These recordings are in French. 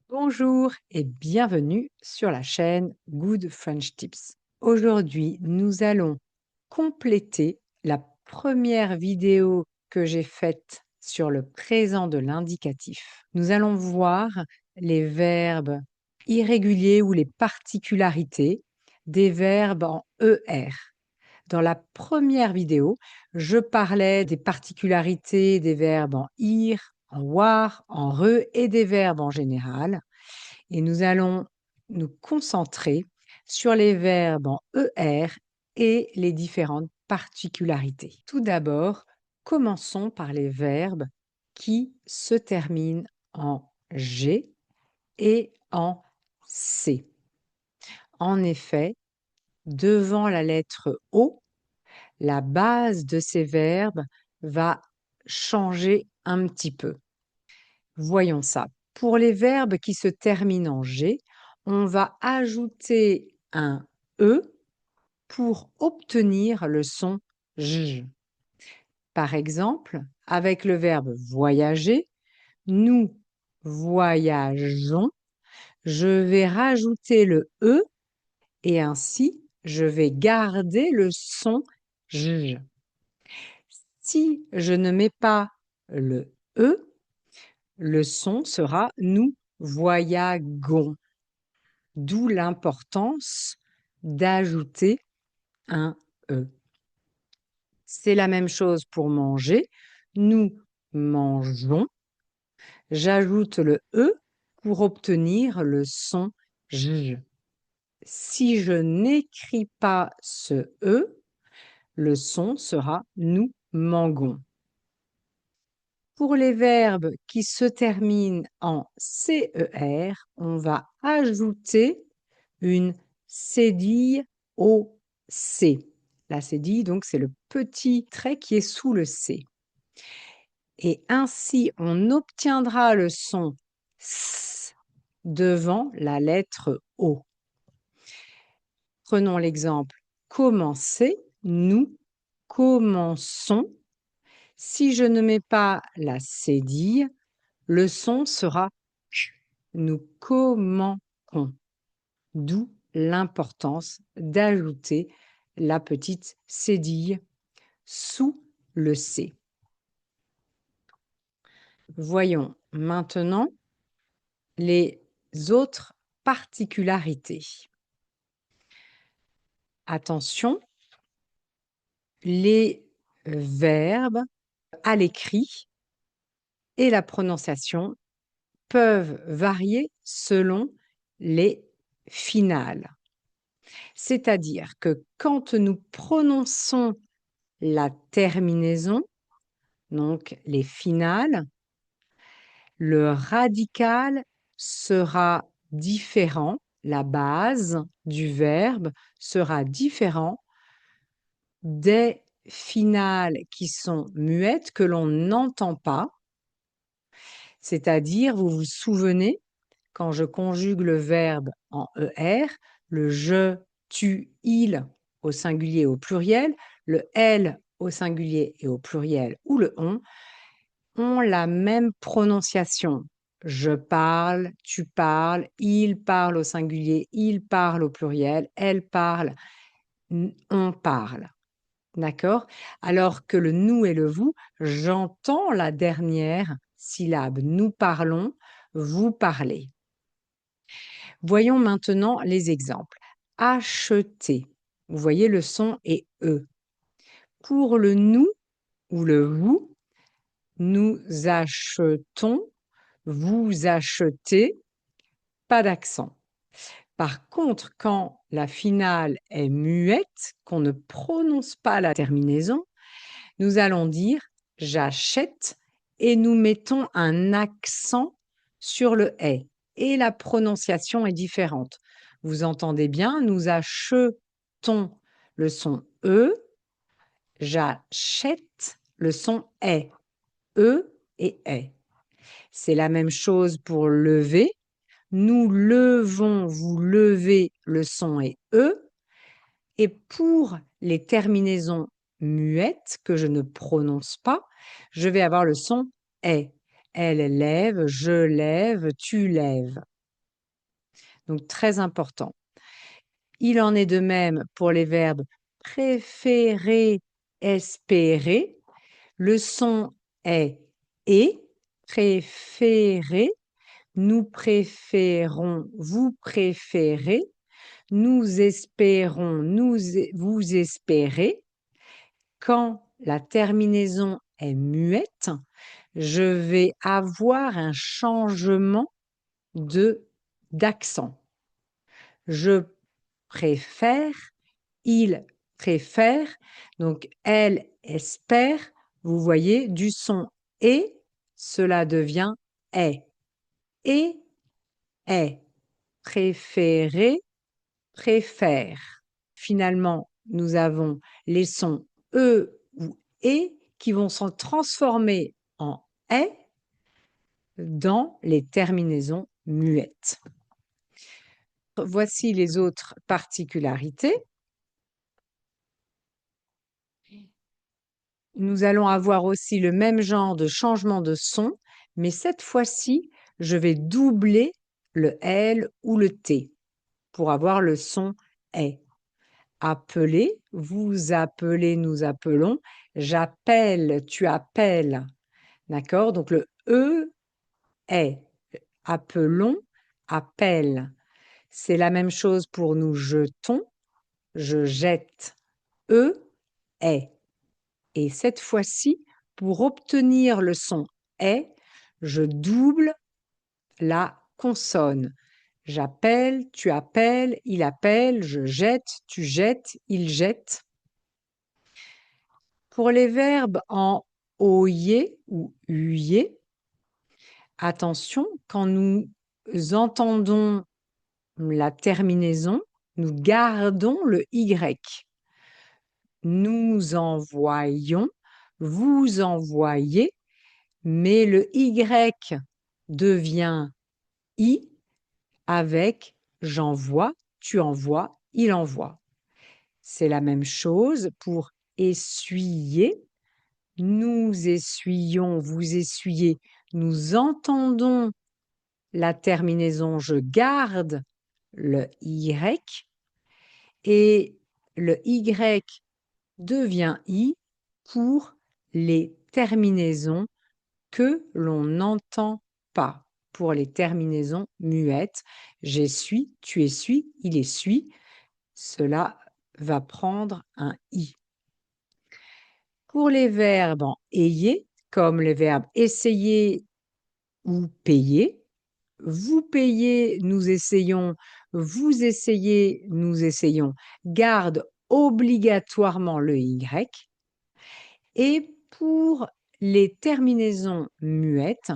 Bonjour et bienvenue sur la chaîne Good French Tips. Aujourd'hui, nous allons compléter la première vidéo que j'ai faite sur le présent de l'indicatif. Nous allons voir les verbes irréguliers ou les particularités des verbes en ER. Dans la première vidéo, je parlais des particularités des verbes en ir, en war, en re et des verbes en général. Et nous allons nous concentrer sur les verbes en ER et les différentes particularités. Tout d'abord, commençons par les verbes qui se terminent en G et en C. En effet, devant la lettre O, la base de ces verbes va changer un petit peu. Voyons ça. Pour les verbes qui se terminent en G, on va ajouter un E pour obtenir le son J. Par exemple, avec le verbe voyager, nous voyageons, je vais rajouter le E et ainsi je vais garder le son J. Si je ne mets pas le E, le son sera nous voyagons. D'où l'importance d'ajouter un E. C'est la même chose pour manger. Nous mangeons. J'ajoute le E pour obtenir le son J. Si je n'écris pas ce E, le son sera nous mangons. Pour les verbes qui se terminent en CER, on va ajouter une cédille au C. La cédille, donc, c'est le petit trait qui est sous le C. Et ainsi, on obtiendra le son S devant la lettre O. Prenons l'exemple commencer, nous commençons. Si je ne mets pas la cédille, le son sera ch. Nous commençons. D'où l'importance d'ajouter la petite cédille sous le C. Voyons maintenant les autres particularités. Attention, les verbes à l'écrit et la prononciation peuvent varier selon les finales. C'est-à-dire que quand nous prononçons la terminaison, donc les finales, le radical sera différent, la base du verbe sera différent des finales qui sont muettes, que l'on n'entend pas. C'est-à-dire, vous vous souvenez, quand je conjugue le verbe en ER, le je, tu, il au singulier et au pluriel, le elle au singulier et au pluriel ou le on, ont la même prononciation. Je parle, tu parles, il parle au singulier, il parle au pluriel, elle parle, on parle. D'accord? Alors que le nous et le vous, j'entends la dernière syllabe. Nous parlons, vous parlez. Voyons maintenant les exemples. Acheter. Vous voyez, le son est E. Pour le nous ou le vous, nous achetons, vous achetez, pas d'accent. Par contre, quand la finale est muette, qu'on ne prononce pas la terminaison, nous allons dire j'achète et nous mettons un accent sur le est et la prononciation est différente. Vous entendez bien, nous achetons le son E, j'achète le son est, E et est. C'est la même chose pour lever. Nous levons, vous levez, le son est E. Et pour les terminaisons muettes que je ne prononce pas, je vais avoir le son est. Elle lève, je lève, tu lèves. Donc, très important. Il en est de même pour les verbes préférer, espérer. Le son est et, préférer, nous préférons, vous préférez, nous espérons, vous espérez. Quand la terminaison est muette, je vais avoir un changement d'accent. Je préfère, il préfère, donc elle espère. Vous voyez, du son et, cela devient est. Et est. Préférer, préfère. Finalement, nous avons les sons e ou et qui vont se transformer en est dans les terminaisons muettes. Voici les autres particularités. Nous allons avoir aussi le même genre de changement de son, mais cette fois-ci, je vais doubler le L ou le T pour avoir le son est. Appeler, vous appelez, nous appelons. J'appelle, tu appelles. D'accord? Donc le E est. Appelons, appelle. C'est la même chose pour nous jetons. Je jette. E est. Et cette fois-ci, pour obtenir le son est, je double la consonne. J'appelle, tu appelles, il appelle, je jette, tu jettes, il jette. Pour les verbes en oyez ou uyez, attention, quand nous entendons la terminaison, nous gardons le Y. Nous envoyons, vous envoyez, mais le Y devient I avec j'envoie, tu envoies, il envoie. C'est la même chose pour essuyer. Nous essuyons, vous essuyez. Nous entendons la terminaison je garde le Y et le Y devient I pour les terminaisons que l'on n'entend pas, pour les terminaisons muettes. J'essuie, tu essuies, il essuie. Cela va prendre un I. Pour les verbes en ayez, comme les verbes essayer ou payer, vous payez, nous essayons, vous essayez, nous essayons, garde obligatoirement le Y. Et pour les terminaisons muettes,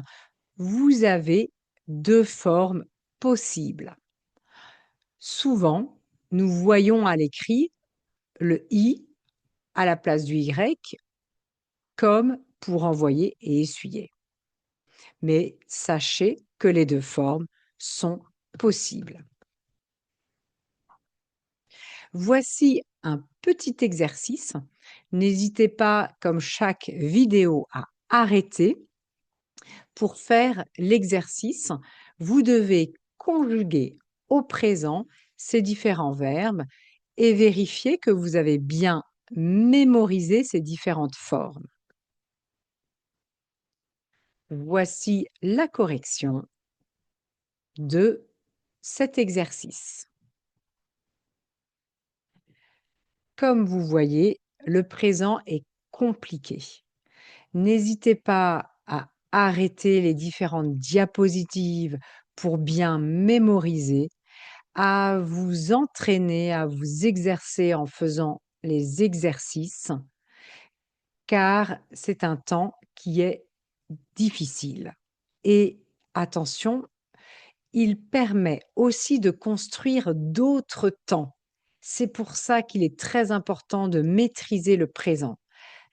vous avez deux formes possibles. Souvent, nous voyons à l'écrit le I à la place du Y comme pour envoyer et essuyer. Mais sachez que les deux formes sont possibles. Voici un petit exercice. N'hésitez pas, comme chaque vidéo, à arrêter. Pour faire l'exercice, vous devez conjuguer au présent ces différents verbes et vérifier que vous avez bien mémorisé ces différentes formes. Voici la correction de cet exercice. Comme vous voyez, le présent est compliqué. N'hésitez pas à arrêter les différentes diapositives pour bien mémoriser, à vous entraîner, à vous exercer en faisant les exercices, car c'est un temps qui est difficile. Et attention, il permet aussi de construire d'autres temps. C'est pour ça qu'il est très important de maîtriser le présent.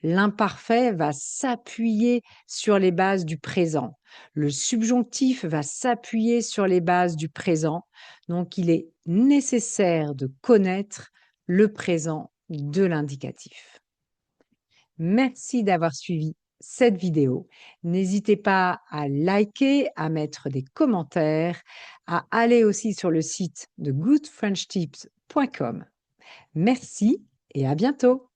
L'imparfait va s'appuyer sur les bases du présent. Le subjonctif va s'appuyer sur les bases du présent. Donc, il est nécessaire de connaître le présent de l'indicatif. Merci d'avoir suivi cette vidéo. N'hésitez pas à liker, à mettre des commentaires, à aller aussi sur le site de goodfrenchtips.com. Merci et à bientôt!